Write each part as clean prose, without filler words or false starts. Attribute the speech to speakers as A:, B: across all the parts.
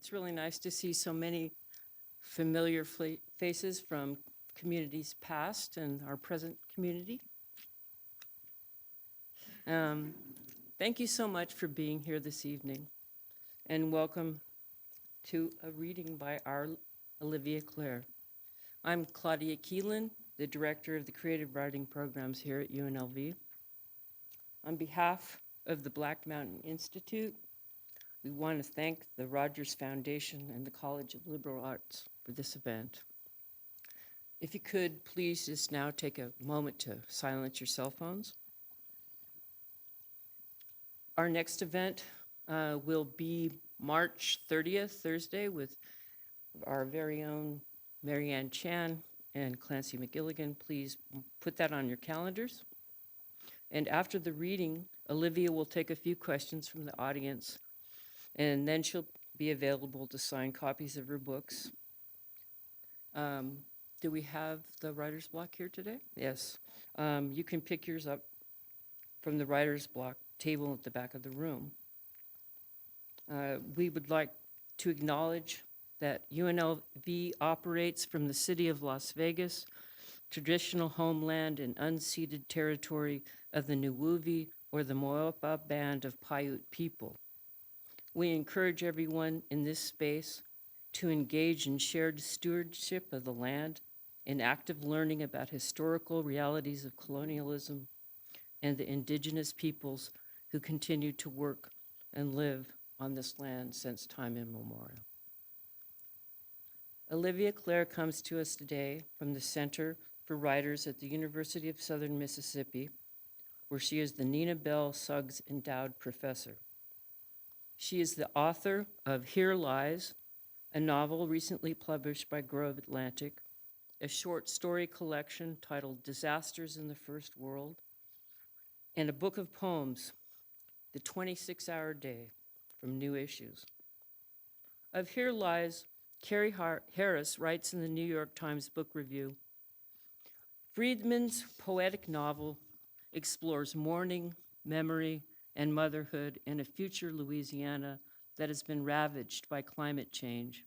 A: It's really nice to see so many familiar faces from communities past and our present community. Um, Thank you so much for being here this evening, and welcome to a reading by our Olivia Clare. I'm Claudia Keelan, the Director of the Creative Writing Programs here at UNLV. On behalf of the Black Mountain Institute, we want to thank the Rogers Foundation and the College of Liberal Arts for this event. If you could, please just now take a moment to silence your cell phones. Our next event will be March 30th, Thursday, with our very own Marianne Chan and Clancy McGilligan. Please put that on your calendars. And after the reading, Olivia will take a few questions from the audience, and then she'll be available to sign copies of her books. Do we have the writer's block here today? Yes. You can pick yours up from the writer's block table at the back of the room. We would like to acknowledge that UNLV operates from the city of Las Vegas, traditional homeland and unceded territory of the Nuwuvi or the Mo'opa Band of Paiute people. We encourage everyone in this space to engage in shared stewardship of the land and active learning about historical realities of colonialism and the indigenous peoples who continue to work and live on this land since time immemorial. Olivia Clare comes to us today from the Center for Writers at the University of Southern Mississippi, where she is the Nina Bell Suggs Endowed Professor. She is the author of Here Lies, a novel recently published by Grove Atlantic, a short story collection titled Disasters in the First World, and a book of poems, The 26-Hour Day, from New Issues. Of Here Lies, Carrie Harris writes in the New York Times Book Review, Friedman's poetic novel explores mourning, memory, and motherhood in a future Louisiana that has been ravaged by climate change.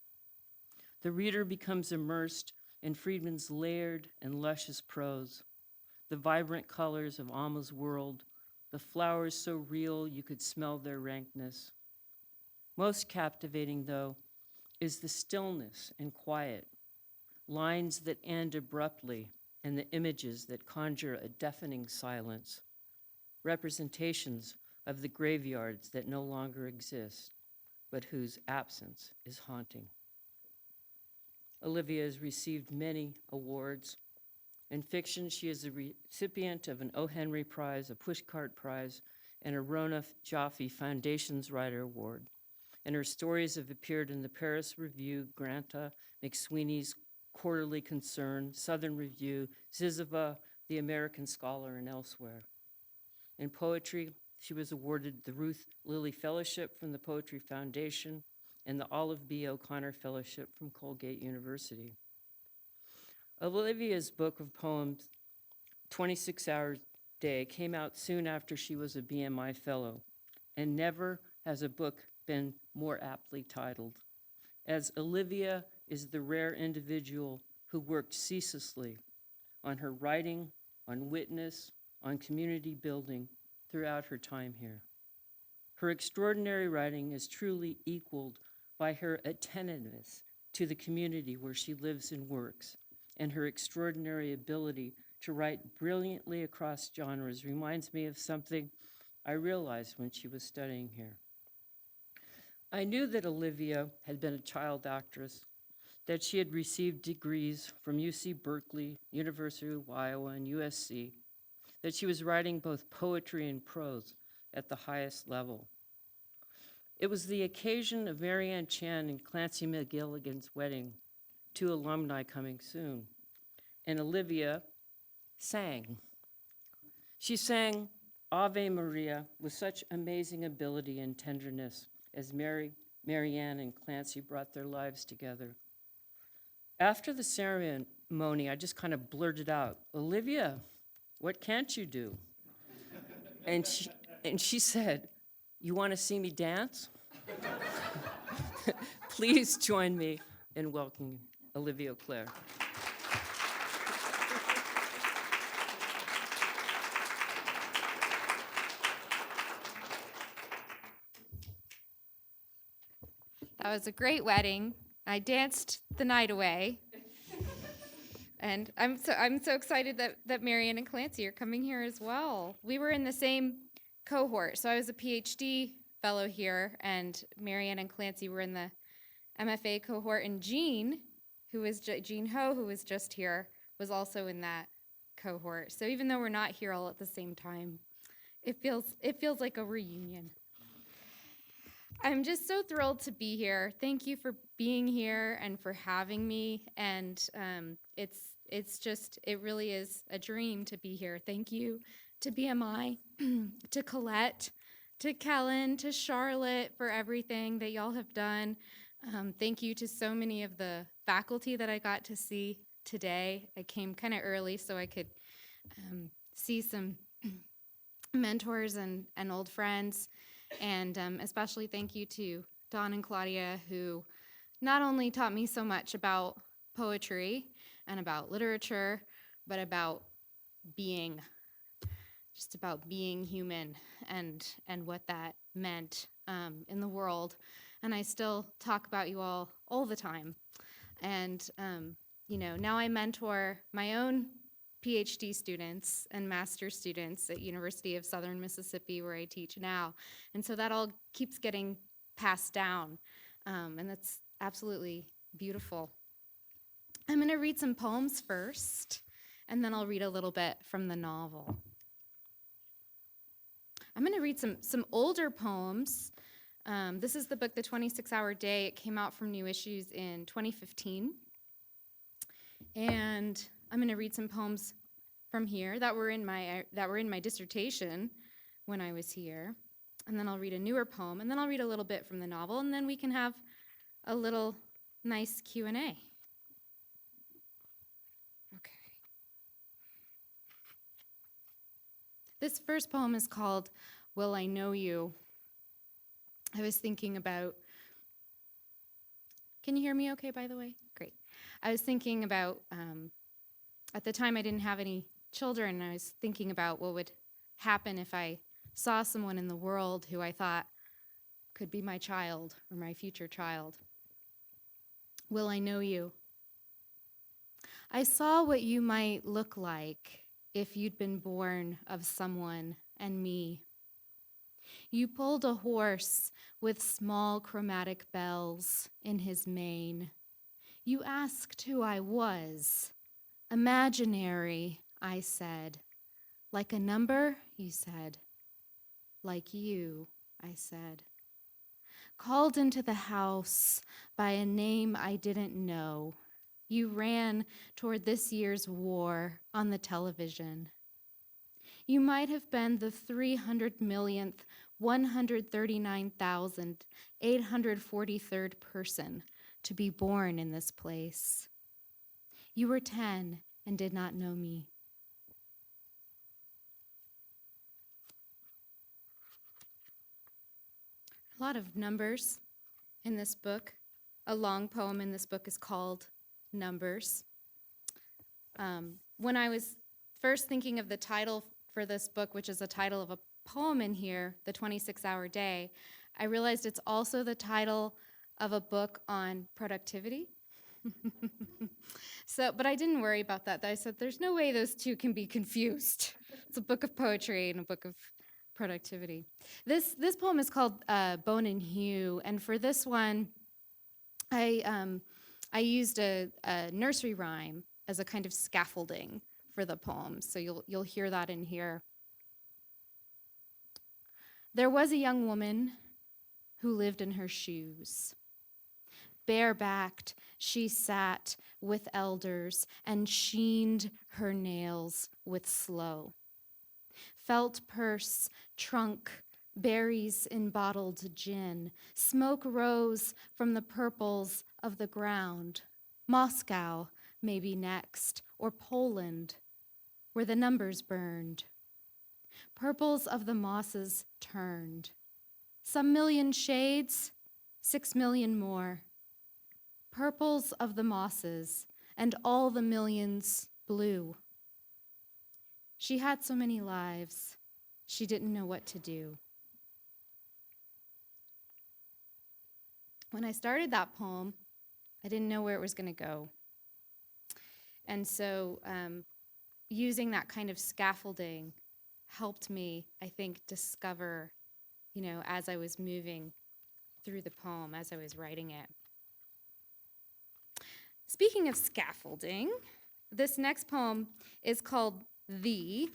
A: The reader becomes immersed in Friedman's layered and luscious prose, the vibrant colors of Alma's world, the flowers so real you could smell their rankness. Most captivating, though, is the stillness and quiet, lines that end abruptly, and the images that conjure a deafening silence, representations of the graveyards that no longer exist, but whose absence is haunting. Olivia has received many awards. In fiction, she is a recipient of an O. Henry Prize, a Pushcart Prize, and a Rona Jaffe Foundation's Writer Award. And her stories have appeared in the Paris Review, Granta McSweeney's Quarterly Concern, Southern Review, Ziziva, The American Scholar, and elsewhere. In poetry, she was awarded the Ruth Lilly Fellowship from the Poetry Foundation and the Olive B. O'Connor Fellowship from Colgate University. Olivia's book of poems, 26-Hour Day, came out soon after she was a BMI Fellow, and never has a book been more aptly titled, as Olivia is the rare individual who worked ceaselessly on her writing, on witness, on community building throughout her time here. Her extraordinary writing is truly equaled by her attentiveness to the community where she lives and works, and her extraordinary ability to write brilliantly across genres reminds me of something I realized when she was studying here. I knew that Olivia had been a child actress, that she had received degrees from UC Berkeley, University of Iowa, and USC, that she was writing both poetry and prose at the highest level. It was the occasion of Marianne Chan and Clancy McGilligan's wedding, 2 alumni coming soon, and Olivia sang. She sang Ave Maria with such amazing ability and tenderness as Marianne and Clancy brought their lives together. After the ceremony, I just kind of blurted out, Olivia, what can't you do? And she said, you want to see me dance? Please join me in welcoming Olivia Clare.
B: That was a great wedding. I danced the night away. And I'm so excited that Marianne and Clancy are coming here as well. We were in the same cohort. So I was a PhD fellow here, and Marianne and Clancy were in the MFA cohort, and Jean Ho, who was just here, was also in that cohort. So even though we're not here all at the same time, it feels like a reunion. I'm just so thrilled to be here. Thank you for being here and for having me. And it really is a dream to be here. Thank you to BMI, to Colette, to Keelan, to Charlotte for everything that y'all have done. Thank you to so many of the faculty that I got to see today. I came kind of early so I could see some mentors and old friends. And especially thank you to Dawn and Claudia, who not only taught me so much about poetry and about literature, but about being, just about being human and what that meant in the world. And I still talk about you all the time. And, now I mentor my own PhD students and master's students at University of Southern Mississippi, where I teach now. And so that all keeps getting passed down, and that's absolutely beautiful. I'm going to read some poems first, and then I'll read a little bit from the novel. I'm going to read some older poems. This is the book, The 26-Hour Day. It came out from New Issues in 2015. And I'm going to read some poems from here that were in my dissertation when I was here. And then I'll read a newer poem, and then I'll read a little bit from the novel, and then we can have a little nice Q&A. Okay. This first poem is called Will I Know You? I was thinking about, can you hear me okay, by the way? Great. I was thinking about, at the time I didn't have any children, and I was thinking about what would happen if I saw someone in the world who I thought could be my child or my future child. Will I know you? I saw what you might look like if you'd been born of someone and me. You pulled a horse with small chromatic bells in his mane. You asked who I was. Imaginary, I said. Like a number, you said. Like you, I said. Called into the house by a name I didn't know. You ran toward this year's war on the television. You might have been the 300 millionth, 139,843rd person to be born in this place. You were 10 and did not know me. A lot of numbers in this book. A long poem in this book is called Numbers. When I was first thinking of the title for this book, which is the title of a poem in here, The 26-Hour Day, I realized it's also the title of a book on productivity. But I didn't worry about that. I said, there's no way those two can be confused. It's a book of poetry and a book of productivity. This poem is called Bone and Hue, and for this one, I used a nursery rhyme as a kind of scaffolding for the poem, so you'll hear that in here. There was a young woman who lived in her shoes. Barebacked, she sat with elders and sheened her nails with sloe. Felt purse, trunk, berries in bottled gin. Smoke rose from the purples of the ground. Moscow, maybe next, or Poland, where the numbers burned. Purples of the mosses turned. Some million shades, 6 million more, purples of the mosses, and all the millions blue. She had so many lives, she didn't know what to do. When I started that poem, I didn't know where it was going to go. And so using that kind of scaffolding helped me, I think, discover, as I was moving through the poem, as I was writing it. Speaking of scaffolding, this next poem is called Thee.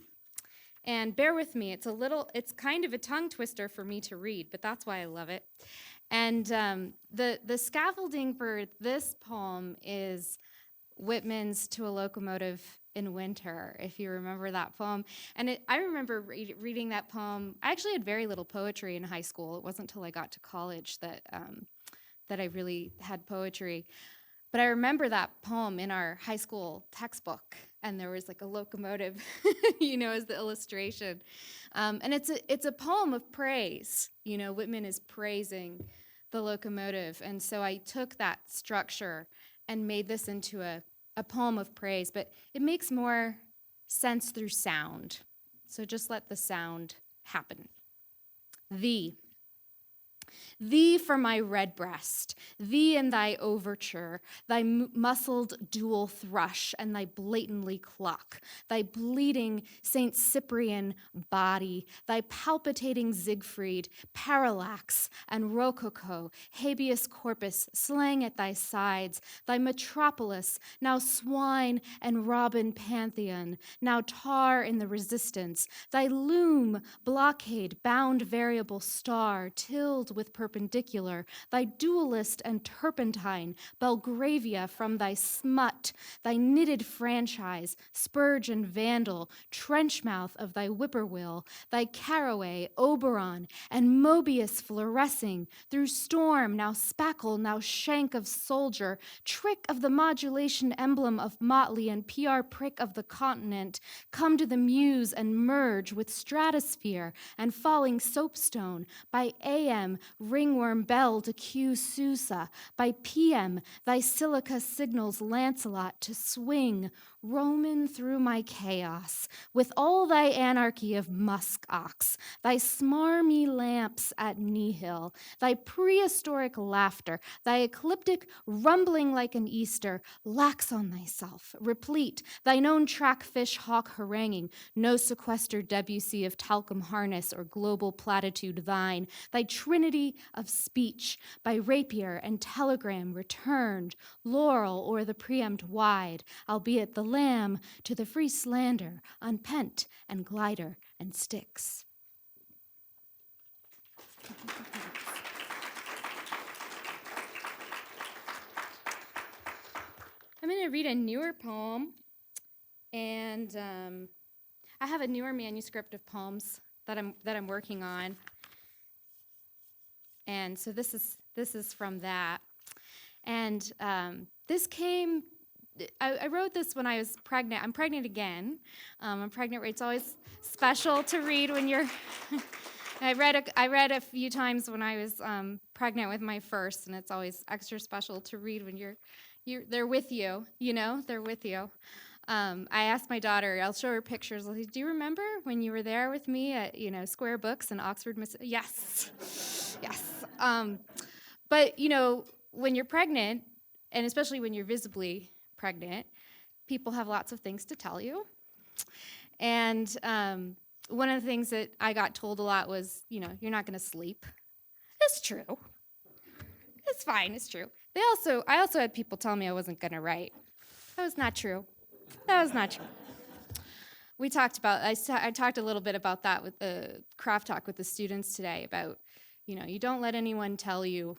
B: And bear with me, it's kind of a tongue twister for me to read, but that's why I love it. And the scaffolding for this poem is Whitman's To a Locomotive in Winter, if you remember that poem. And I remember reading that poem. I actually had very little poetry in high school. It wasn't until I got to college that I really had poetry. But I remember that poem in our high school textbook, and there was like a locomotive, as the illustration. And it's a poem of praise. Whitman is praising the locomotive. And so I took that structure and made this into a poem of praise, but it makes more sense through sound. So just let the sound happen. Thee. Thee for my redbreast, thee in thy overture, thy muscled dual thrush and thy blatantly cluck, thy bleeding St. Cyprian body, thy palpitating Siegfried, parallax and rococo, habeas corpus slang at thy sides, thy metropolis, now swine and robin pantheon, now tar in the resistance, thy loom, blockade, bound variable star, tilled with perpendicular, thy dualist and turpentine, Belgravia from thy smut, thy knitted franchise, spurge and vandal, trenchmouth of thy whippoorwill, thy caraway, Oberon, and Mobius fluorescing, through storm, now spackle, now shank of soldier, trick of the modulation emblem of motley and PR prick of the continent, come to the muse and merge with stratosphere and falling soapstone, by AM, ringworm bell to cue Susa, by PM, thy silica signals Lancelot to swing, Roman through my chaos, with all thy anarchy of musk ox, thy smarmy lamps at nihil, thy prehistoric laughter, thy ecliptic rumbling like an Easter, lax on thyself, replete, thine own trackfish hawk haranguing, no sequestered Debussy of talcum harness or global platitude thine, thy trinity of speech, by rapier and telegram returned, laurel o'er the preempt wide, albeit the lamb to the free slander, unpent and glider and sticks. I'm going to read a newer poem, and I have a newer manuscript of poems that I'm working on, and so this is from that, and this came. I wrote this when I was pregnant. I'm pregnant again. I'm pregnant. It's always special to read when you're. I read a few times when I was pregnant with my first, and it's always extra special to read when they're with you. They're with you. I asked my daughter. I'll show her pictures. I'll say, "Do you remember when you were there with me at Square Books in Oxford, Miss?" Yes, yes. But when you're pregnant, and especially when you're visibly pregnant, people have lots of things to tell you. And one of the things that I got told a lot was, you're not going to sleep. It's true. It's fine. It's true. I also had people tell me I wasn't going to write. That was not true. That was not true. I talked a little bit about that with the craft talk with the students today about, you don't let anyone tell you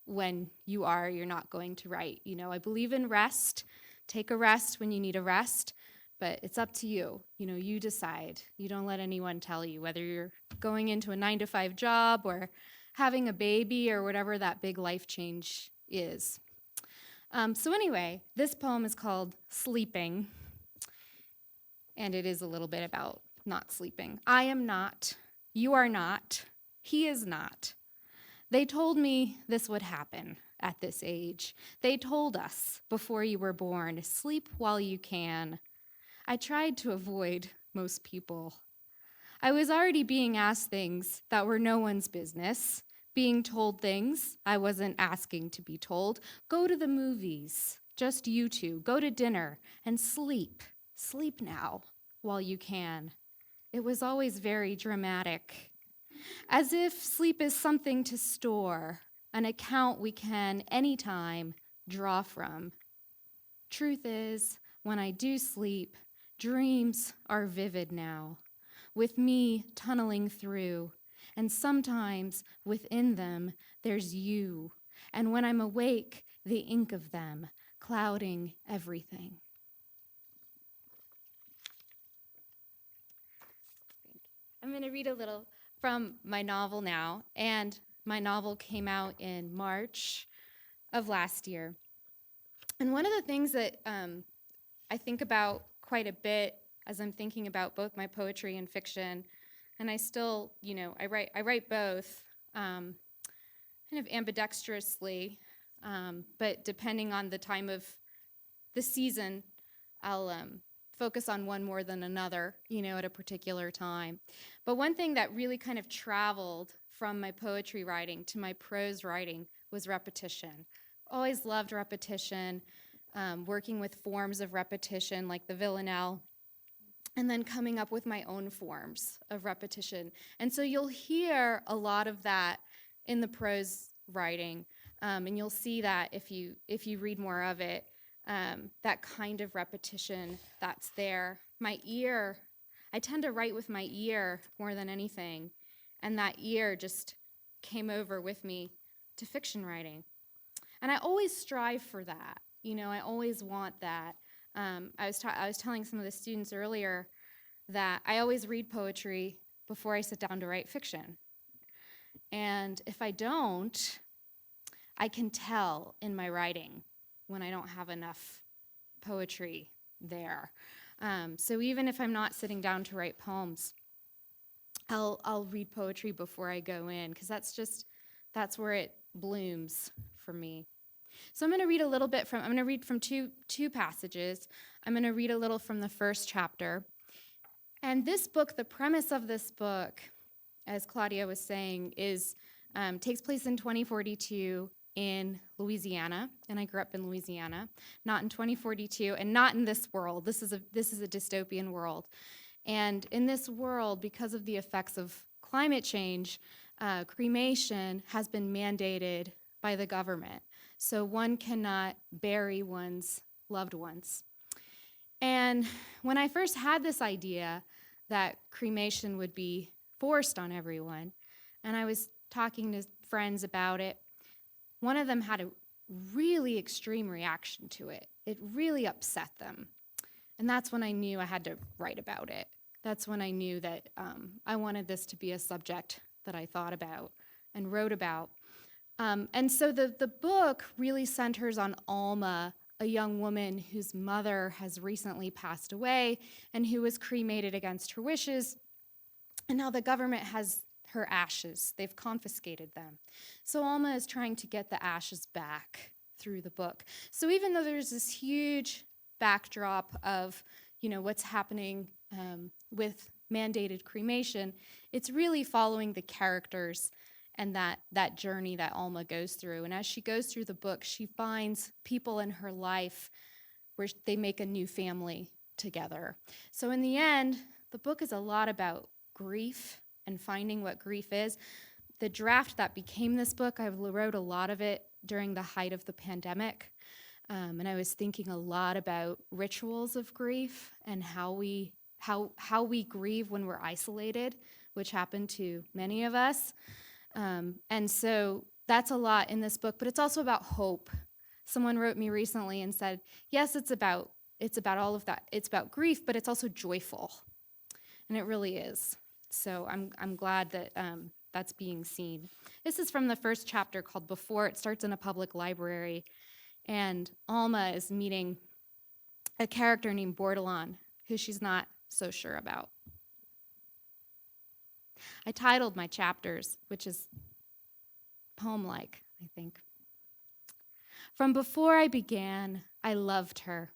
B: when you're not going to write. I believe in rest. Take a rest when you need a rest, but it's up to you. You decide. You don't let anyone tell you whether you're going into a 9-to-5 job or having a baby or whatever that big life change is. So anyway, this poem is called Sleeping, and it is a little bit about not sleeping. I am not. You are not. He is not. They told me this would happen at this age. They told us before you were born, sleep while you can. I tried to avoid most people. I was already being asked things that were no one's business, being told things I wasn't asking to be told. Go to the movies, just you two. Go to dinner and sleep. Sleep now while you can. It was always very dramatic, as if sleep is something to store, an account we can anytime draw from. Truth is, when I do sleep, dreams are vivid now, with me tunneling through, and sometimes within them there's you, and when I'm awake, the ink of them clouding everything. I'm going to read a little from my novel now, and my novel came out in March of last year. And one of the things that I think about quite a bit as I'm thinking about both my poetry and fiction, and I still, I write both kind of ambidextrously, but depending on the time of the season, I'll focus on one more than another, at a particular time. But one thing that really kind of traveled from my poetry writing to my prose writing was repetition. Always loved repetition, working with forms of repetition like the villanelle, and then coming up with my own forms of repetition. And so you'll hear a lot of that in the prose writing, and you'll see that if you read more of it, that kind of repetition that's there. My ear, I tend to write with my ear more than anything, and that ear just came over with me to fiction writing. And I always strive for that. I always want that. I was telling some of the students earlier that I always read poetry before I sit down to write fiction. And if I don't, I can tell in my writing when I don't have enough poetry there. So even if I'm not sitting down to write poems, I'll read poetry before I go in, because that's where it blooms for me. So I'm going to read from two passages. I'm going to read a little from the first chapter. And this book, the premise of this book, as Claudia was saying, takes place in 2042 in Louisiana, and I grew up in Louisiana, not in 2042, and not in this world. This is a dystopian world. And in this world, because of the effects of climate change, cremation has been mandated by the government. So one cannot bury one's loved ones. And when I first had this idea that cremation would be forced on everyone, and I was talking to friends about it, one of them had a really extreme reaction to it. It really upset them. And that's when I knew I had to write about it. That's when I knew that I wanted this to be a subject that I thought about and wrote about. And so the book really centers on Alma, a young woman whose mother has recently passed away and who was cremated against her wishes. And now the government has her ashes. They've confiscated them. So Alma is trying to get the ashes back through the book. So even though there's this huge backdrop of, what's happening with mandated cremation, it's really following the characters and that journey that Alma goes through. And as she goes through the book, she finds people in her life where they make a new family together. So in the end, the book is a lot about grief and finding what grief is. The draft that became this book, I wrote a lot of it during the height of the pandemic. And I was thinking a lot about rituals of grief and how we grieve when we're isolated, which happened to many of us. And so that's a lot in this book, but it's also about hope. Someone wrote me recently and said, yes, it's about all of that. It's about grief, but it's also joyful. And it really is. So I'm glad that that's being seen. This is from the first chapter called Before. It starts in a public library, and Alma is meeting a character named Bordelon, who she's not so sure about. I titled my chapters, which is poem-like, I think. From before I began, I loved her.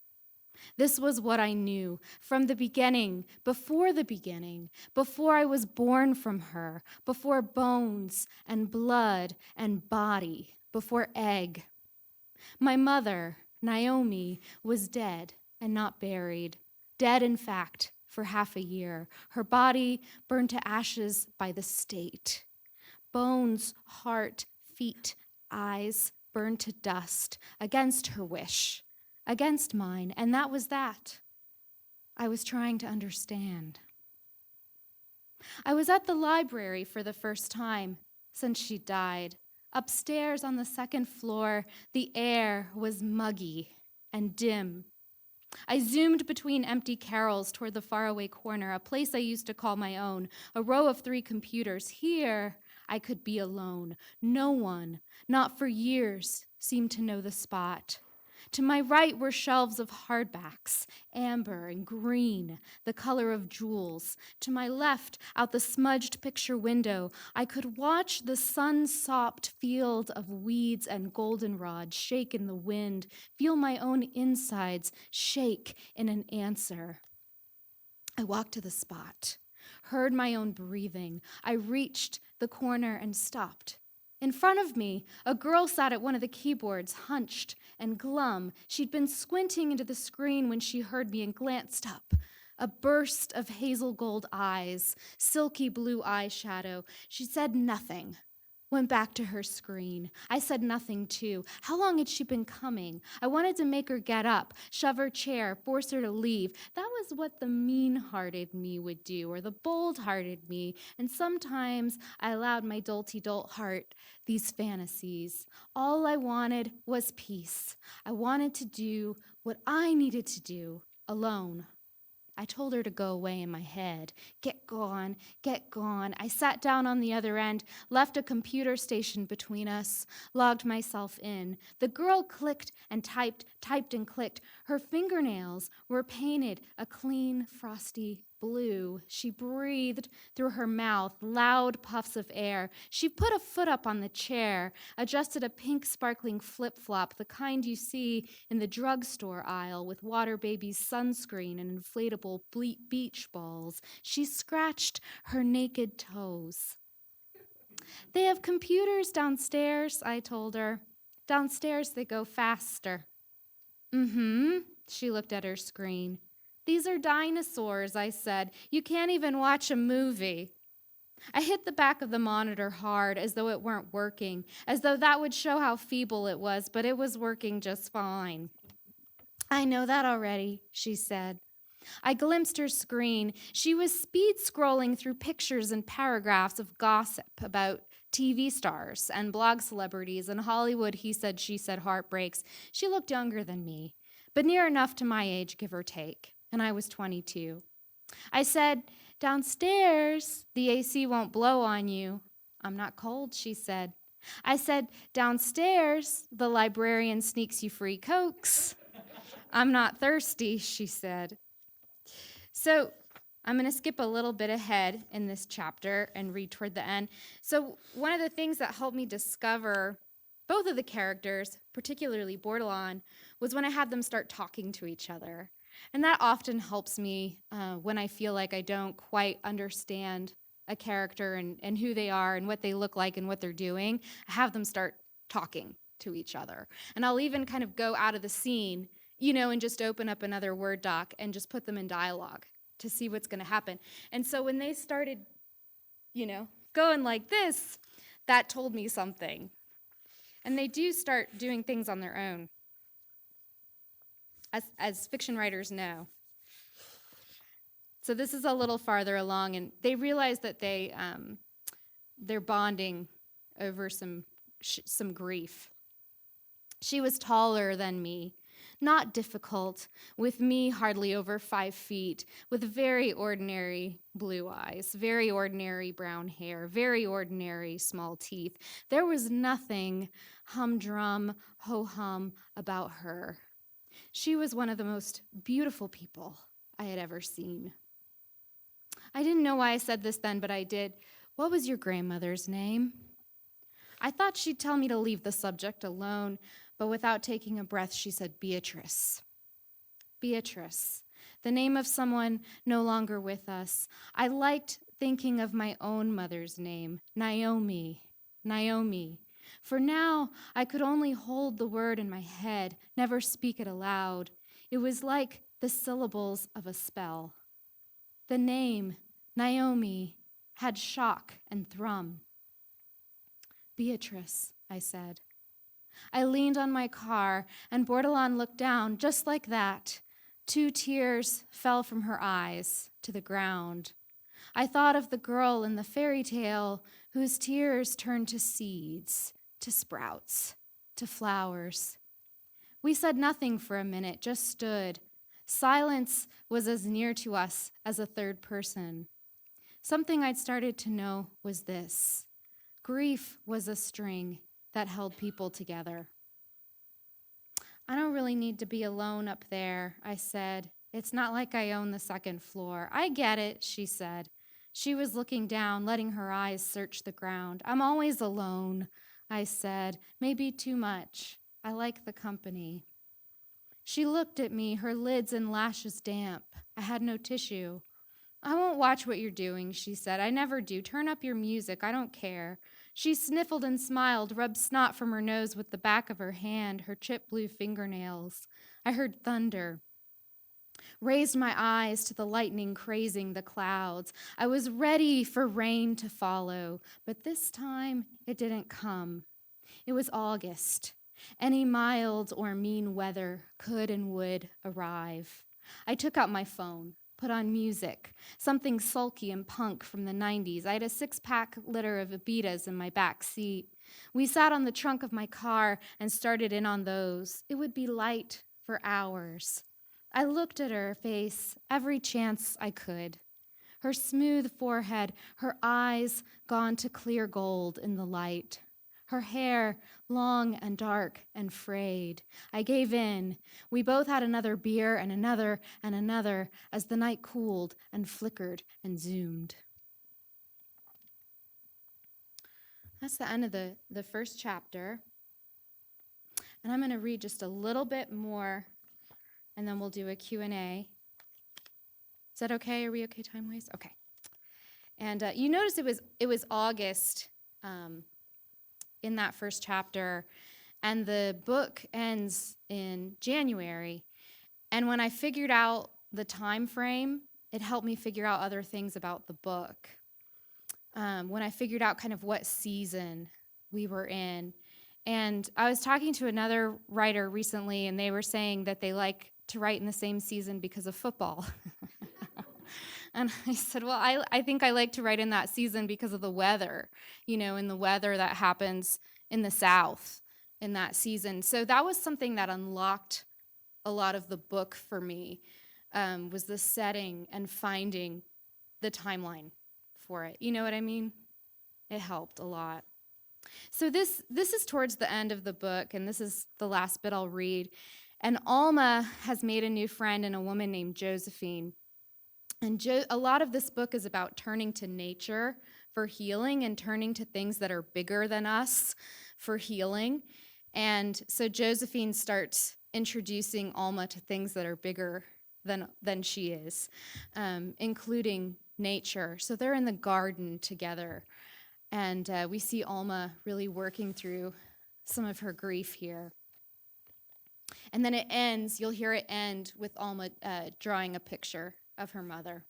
B: This was what I knew from the beginning, before I was born from her, before bones and blood and body, before egg. My mother, Naomi, was dead and not buried. Dead, in fact, for half a year. Her body burned to ashes by the state. Bones, heart, feet, eyes burned to dust against her wish, against mine, and that was that. I was trying to understand. I was at the library for the first time since she died. Upstairs on the second floor, the air was muggy and dim. I zoomed between empty carrels toward the faraway corner, a place I used to call my own, a row of 3 computers. Here, I could be alone. No one, not for years, seemed to know the spot. To my right were shelves of hardbacks, amber and green, the color of jewels. To my left, out the smudged picture window, I could watch the sun-sopped field of weeds and goldenrod shake in the wind, feel my own insides shake in an answer. I walked to the spot, heard my own breathing. I reached the corner and stopped. In front of me, a girl sat at one of the keyboards, hunched and glum. She'd been squinting into the screen when she heard me and glanced up. A burst of hazel gold eyes, silky blue eyeshadow. She said nothing. Went back to her screen. I said nothing too. How long had she been coming? I wanted to make her get up, shove her chair, force her to leave. That was what the mean-hearted me would do, or the bold-hearted me. And sometimes I allowed my dolty-dolt heart these fantasies. All I wanted was peace. I wanted to do what I needed to do alone. I told her to go away in my head. Get gone, get gone. I sat down on the other end, left a computer station between us, logged myself in. The girl clicked and typed and clicked. Her fingernails were painted a clean, frosty blue. She breathed through her mouth, loud puffs of air. She put a foot up on the chair, adjusted a pink sparkling flip-flop, the kind you see in the drugstore aisle with Water Baby's sunscreen and inflatable beach balls. She scratched her naked toes. They have computers downstairs, I told her. Downstairs they go faster. Mm-hmm, she looked at her screen. These are dinosaurs, I said. You can't even watch a movie. I hit the back of the monitor hard, as though it weren't working, as though that would show how feeble it was, but it was working just fine. I know that already, she said. I glimpsed her screen. She was speed scrolling through pictures and paragraphs of gossip about TV stars and blog celebrities and Hollywood he said, she said heartbreaks. She looked younger than me, but near enough to my age, give or take, and I was 22. I said, downstairs, the AC won't blow on you. I'm not cold, she said. I said, downstairs, the librarian sneaks you free Cokes. I'm not thirsty, she said. So I'm going to skip a little bit ahead in this chapter and read toward the end. So one of the things that helped me discover both of the characters, particularly Bordelon, was when I had them start talking to each other. And that often helps me when I feel like I don't quite understand a character and who they are and what they look like and what they're doing. I have them start talking to each other. And I'll even kind of go out of the scene, and just open up another Word doc and just put them in dialogue to see what's going to happen. And so when they started, going like this, that told me something. And they do start doing things on their own, as fiction writers know. So this is a little farther along, and they realize that they're bonding over some grief. She was taller than me, not difficult, with me hardly over 5 feet, with very ordinary blue eyes, very ordinary brown hair, very ordinary small teeth. There was nothing humdrum, ho-hum about her. She was one of the most beautiful people I had ever seen. I didn't know why I said this then, but I did. What was your grandmother's name? I thought she'd tell me to leave the subject alone, but without taking a breath, she said, Beatrice. Beatrice, the name of someone no longer with us. I liked thinking of my own mother's name, Naomi. Naomi. For now, I could only hold the word in my head, never speak it aloud. It was like the syllables of a spell. The name, Naomi, had shock and thrum. Beatrice, I said. I leaned on my car, and Bordelon looked down just like that. 2 tears fell from her eyes to the ground. I thought of the girl in the fairy tale whose tears turned to seeds, to sprouts, to flowers. We said nothing for a minute, just stood. Silence was as near to us as a third person. Something I'd started to know was this. Grief was a string that held people together. I don't really need to be alone up there, I said. It's not like I own the 2nd floor. I get it, she said. She was looking down, letting her eyes search the ground. I'm always alone, I said. Maybe too much. I like the company. She looked at me, her lids and lashes damp. I had no tissue. I won't watch what you're doing, she said. I never do. Turn up your music. I don't care. She sniffled and smiled, rubbed snot from her nose with the back of her hand, her chip blue fingernails. I heard thunder. Raised my eyes to the lightning crazing the clouds. I was ready for rain to follow, but this time it didn't come. It was August. Any mild or mean weather could and would arrive. I took out my phone, put on music, something sulky and punk from the 90s. I had a 6-pack litter of Abitas in my back seat. We sat on the trunk of my car and started in on those. It would be light for hours. I looked at her face every chance I could. Her smooth forehead, her eyes gone to clear gold in the light. Her hair long and dark and frayed. I gave in. We both had another beer and another as the night cooled and flickered and zoomed. That's the end of the first chapter. And I'm going to read just a little bit more, and then we'll do a Q&A. Is that okay? Are we okay time-wise? Okay. And you notice it was August in that first chapter, and the book ends in January. And when I figured out the time frame, it helped me figure out other things about the book. When I figured out kind of what season we were in. And I was talking to another writer recently, and they were saying that they like to write in the same season because of football. And I said, well, I think I like to write in that season because of the weather, in the weather that happens in the South in that season. So that was something that unlocked a lot of the book for me, was the setting and finding the timeline for it. You know what I mean? It helped a lot. So this is towards the end of the book, and this is the last bit I'll read. And Alma has made a new friend and a woman named Josephine. And a lot of this book is about turning to nature for healing and turning to things that are bigger than us for healing. And so Josephine starts introducing Alma to things that are bigger than she is, including nature. So they're in the garden together. And we see Alma really working through some of her grief here. And then it ends, you'll hear it end with Alma drawing a picture of her mother.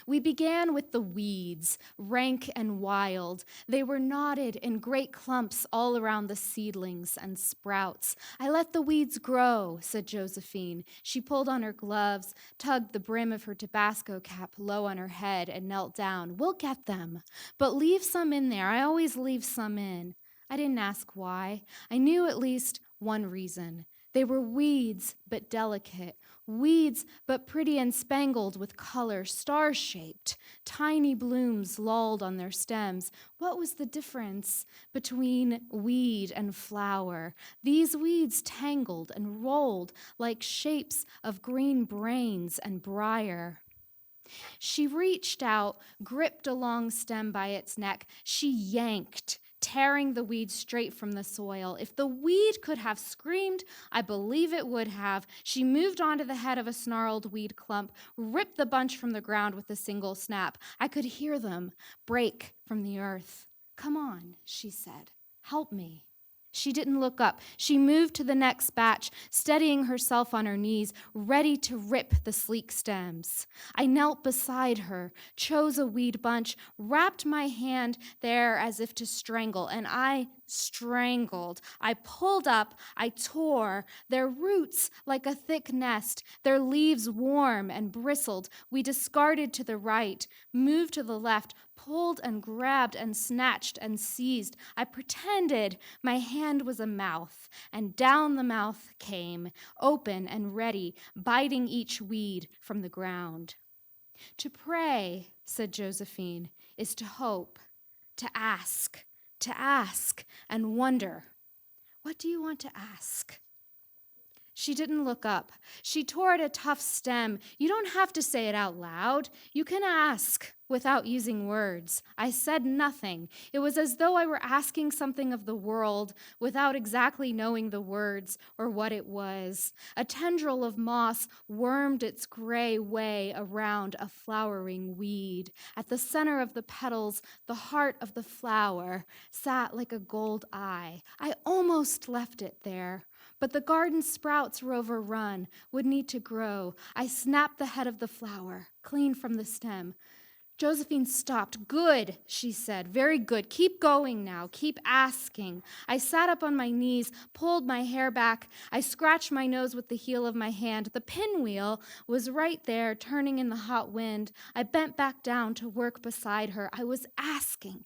B: We began with the weeds, rank and wild. They were knotted in great clumps all around the seedlings and sprouts. I let the weeds grow, said Josephine. She pulled on her gloves, tugged the brim of her Tabasco cap low on her head, and knelt down. We'll get them, but leave some in there. I always leave some in. I didn't ask why. I knew at least one reason. They were weeds, but delicate. Weeds, but pretty and spangled with color, star-shaped. Tiny blooms lolled on their stems. What was the difference between weed and flower? These weeds tangled and rolled like shapes of green brains and briar. She reached out, gripped a long stem by its neck. She yanked, tearing the weed straight from the soil. If the weed could have screamed, I believe it would have. She moved onto the head of a snarled weed clump, ripped the bunch from the ground with a single snap. I could hear them break from the earth. "Come on," she said. "Help me." She didn't look up. She moved to the next batch, steadying herself on her knees, ready to rip the sleek stems. I knelt beside her, chose a weed bunch, wrapped my hand there as if to strangle, and I strangled. I pulled up, I tore, their roots like a thick nest, their leaves warm and bristled. We discarded to the right, moved to the left, pulled and grabbed and snatched and seized. I pretended my hand was a mouth, and down the mouth came, open and ready, biting each weed from the ground. "To pray," said Josephine, "is to hope, to ask and wonder. What do you want to ask?" She didn't look up. She tore at a tough stem. You don't have to say it out loud. You can ask without using words. I said nothing. It was as though I were asking something of the world without exactly knowing the words or what it was. A tendril of moss wormed its gray way around a flowering weed. At the center of the petals, the heart of the flower sat like a gold eye. I almost left it there. But the garden sprouts were overrun, would need to grow. I snapped the head of the flower, clean from the stem. Josephine stopped. "Good," she said. "Very good. Keep going now. Keep asking." I sat up on my knees, pulled my hair back. I scratched my nose with the heel of my hand. The pinwheel was right there, turning in the hot wind. I bent back down to work beside her. I was asking,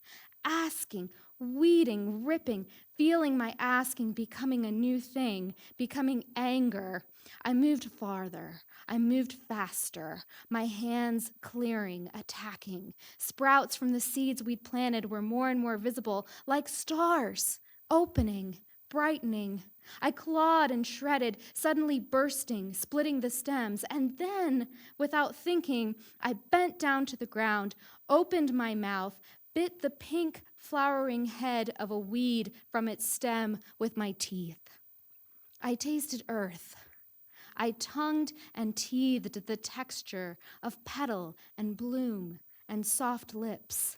B: weeding, ripping, feeling my asking becoming a new thing, becoming anger. I moved farther. I moved faster, my hands clearing, attacking. Sprouts from the seeds we'd planted were more and more visible, like stars, opening, brightening. I clawed and shredded, suddenly bursting, splitting the stems, and then, without thinking, I bent down to the ground, opened my mouth, bit the pink flowering head of a weed from its stem with my teeth. I tasted earth. I tongued and teethed the texture of petal and bloom and soft lips.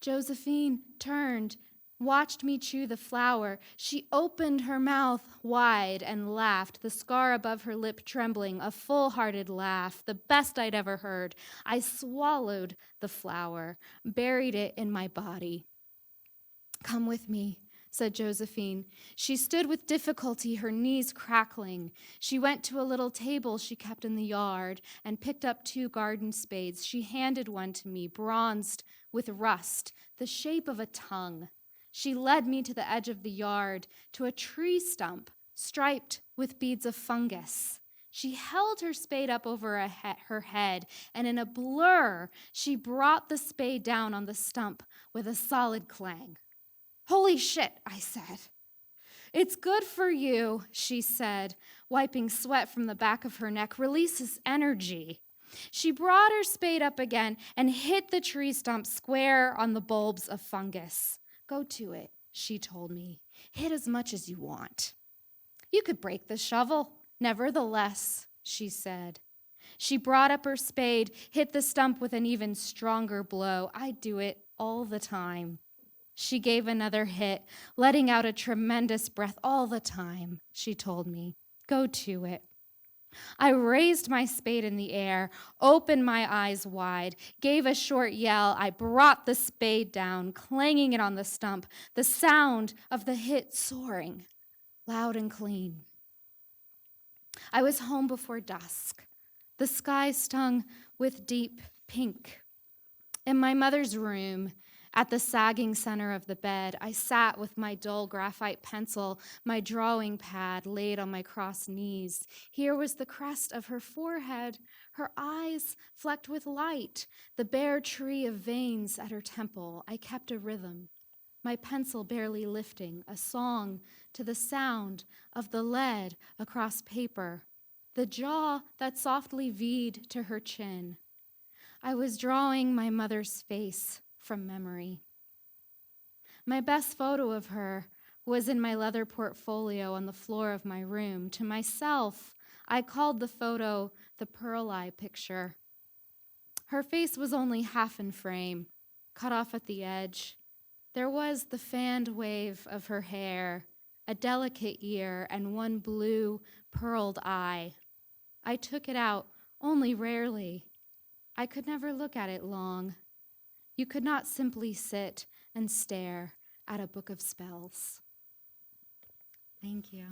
B: Josephine turned, watched me chew the flower. She opened her mouth wide and laughed, the scar above her lip trembling, a full-hearted laugh, the best I'd ever heard. I swallowed the flower, buried it in my body. "Come with me," said Josephine. She stood with difficulty, her knees crackling. She went to a little table she kept in the yard and picked up 2 garden spades. She handed one to me, bronzed with rust, the shape of a tongue. She led me to the edge of the yard, to a tree stump striped with beads of fungus. She held her spade up over her head, and in a blur, she brought the spade down on the stump with a solid clang. "Holy shit," I said. "It's good for you," she said, wiping sweat from the back of her neck. "Releases energy." She brought her spade up again and hit the tree stump square on the bulbs of fungus. "Go to it," she told me. "Hit as much as you want." "You could break the shovel." "Nevertheless," she said. She brought up her spade, hit the stump with an even stronger blow. "I do it all the time." She gave another hit, letting out a tremendous breath. "All the time," she told me. "Go to it." I raised my spade in the air, opened my eyes wide, gave a short yell. I brought the spade down, clanging it on the stump, the sound of the hit soaring, loud and clean. I was home before dusk. The sky stung with deep pink. In my mother's room, at the sagging center of the bed, I sat with my dull graphite pencil, my drawing pad laid on my crossed knees. Here was the crest of her forehead, her eyes flecked with light, the bare tree of veins at her temple. I kept a rhythm, my pencil barely lifting, a song to the sound of the lead across paper, the jaw that softly V'd to her chin. I was drawing my mother's face from memory. My best photo of her was in my leather portfolio on the floor of my room. To myself, I called the photo the Pearl Eye picture. Her face was only half in frame, cut off at the edge. There was the fanned wave of her hair, a delicate ear, and one blue, pearled eye. I took it out only rarely. I could never look at it long. You could not simply sit and stare at a book of spells. Thank you.